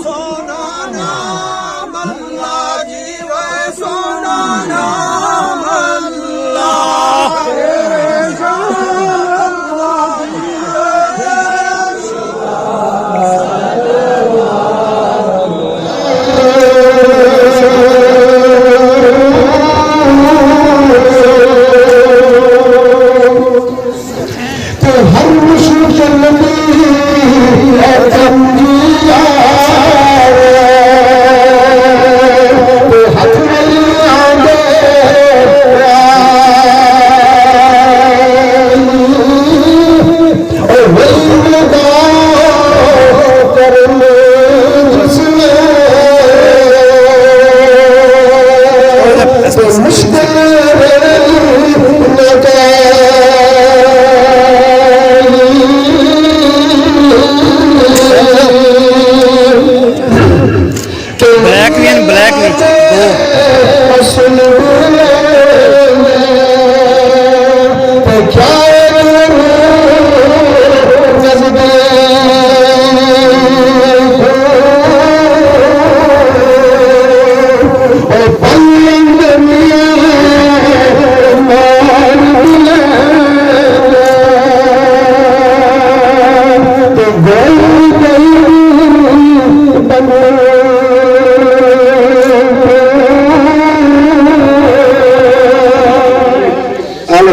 سونا نام اللہ جی وہ سونا نام اللہ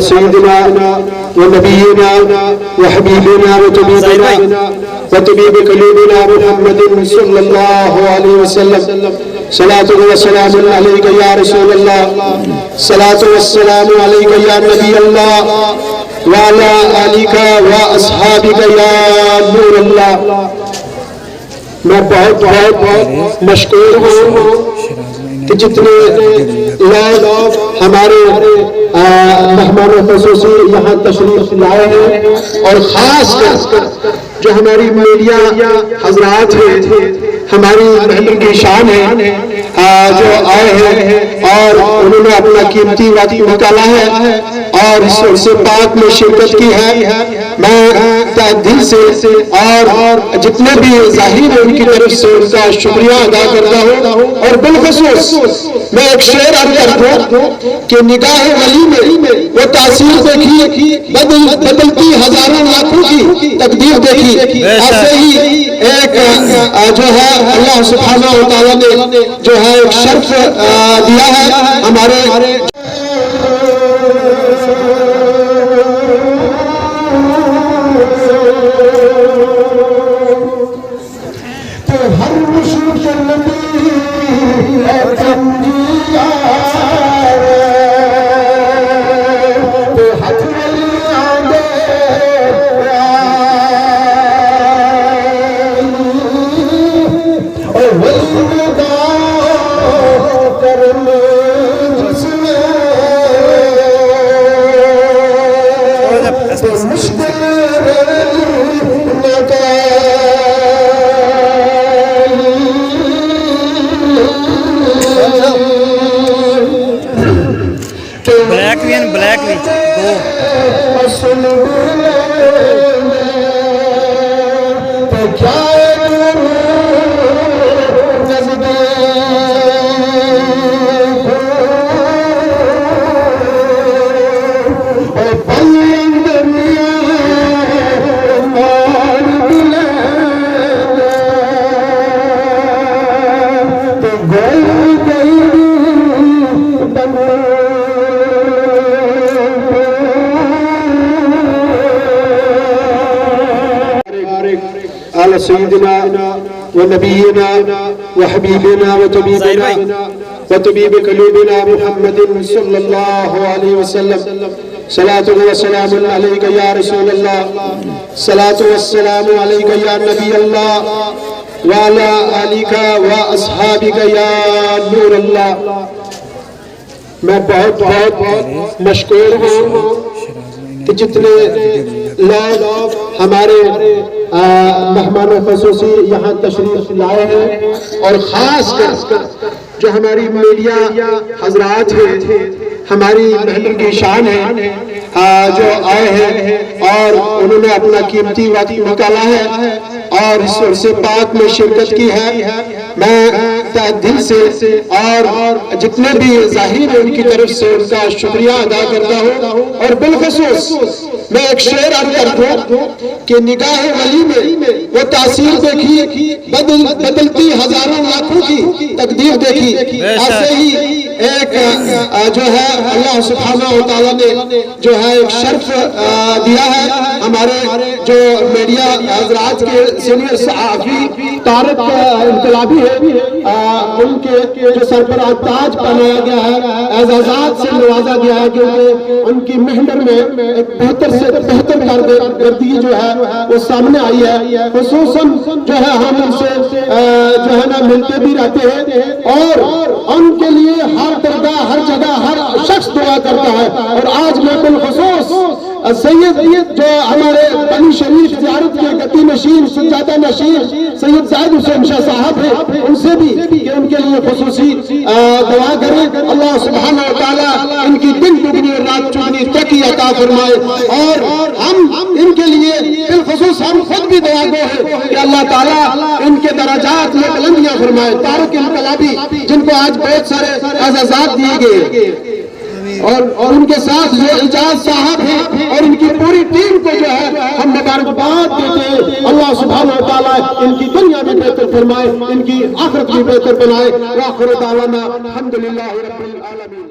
سيدنا ونبينا وحبيبنا وطبيب قلوبنا محمد صلى الله عليه وسلم صلاة والسلام عليك يا رسول الله صلاة والسلام عليك يا نبي الله وعلى آلك وأصحابك يا نور الله. میں بہت مشکور ہوں کہ جتنے لوگ ہمارے مہمان خصوصی یہاں تشریف لائے ہیں اور خاص کر جو ہماری میڈیا حضرات ہیں ہماری محفل کی شان ہے جو آئے ہیں اور انہوں نے اپنا قیمتی وقت نکالا ہے اور اس بات میں شرکت کی ہے. میں دل سے اور جتنے بھی ظاہر ان کی طرف سے ان کا شکریہ ادا کرتا ہوں اور بالخصوص میں ایک شعر عرض کرتا ہوں کہ نگاہ ولی میں وہ تاثیر دیکھی بدلتی ہزاروں لاکھوں کی تقدیر دیکھی. ایسے ہی ایک جو ہے اللہ سبحانہ و تعالیٰ نے جو ہے ایک شرف دیا ہے ہمارے سيدنا ونبينا وحبيبنا وطبيب قلوبنا محمد صلى الله عليه وسلم صلاة والسلام عليك يا رسول الله صلاة والسلام عليك يا نبي الله وعلى آلك وأصحابك يا نور الله. میں بہت مشکور ہوں کہ جتنے لوگ ہمارے مہمان خصوصی یہاں تشریف لائے ہیں اور خاص کر جو ہماری میڈیا حضرات ہیں ہماری محفل کی شان ہے جو آئے ہیں اور انہوں نے اپنا قیمتی وقت نکالا ہے اور اس عرص پاک میں شرکت کی ہے، میں تہ دل سے اور جتنے بھی ظاہر ہیں ان کی طرف سے ان کا شکریہ ادا کرتا ہوں۔ اور بالخصوص میں ایک شعر عرض کر دوں کہ نگاہ ولی میں وہ تاثیر دیکھی، بدلتی ہزاروں لاکھوں کی تقدیر دیکھی۔ ایسے ہی ایک جو ہے اللہ سبحانہ وتعالیٰ نے جو ہے ایک شرف دیا ہے ہمارے جو میڈیا حضرات کے سینئر صحافی طارق انقلابی ہے، ان کے جو سر پر تاج پہنایا گیا ہے، اعزازات سے نوازا گیا ہے، کیونکہ ان کی محنت میں ایک بہتر سے بہتر کارکردگی جو ہے وہ سامنے آئی ہے۔ خصوصاً جو ہے ہم ان سے جو ہے نا ملتے بھی رہتے ہیں اور ان کے لیے ہر درگاہ ہر جگہ ہر شخص دعا کرتا ہے۔ اور آج میں بالخصوص سید جو ہمارے بنی شریف زیارت کے گتی نشین سجادہ نشین سید زاہد حسین شاہ صاحب ہیں، ان سے بھی کہ ان کے لیے خصوصی دعا کریں، اللہ سبحانہ وتعالیٰ ان کی دن دگنی اور رات چگنی ترقی عطا فرمائے۔ اور ہم ان کے لیے بالخصوص ہم خود بھی دعا گو ہیں کہ اللہ تعالیٰ ان کے درجات میں بلندیاں فرمائے۔ طارق انقلابی جن کو آج بہت سارے اعزازات دیے گئے اور ان کے ساتھ جو اعجاز صاحب ہیں اور ان کی پوری ٹیم کو جو ہے ہم مبارکباد دیتے ہیں۔ اللہ سبحانہ وتعالیٰ ان کی دنیا بھی بہتر فرمائے، ان کی آخرت بھی بہتر بنائے۔ وآخر دعوانا الحمدللہ رب العالمین۔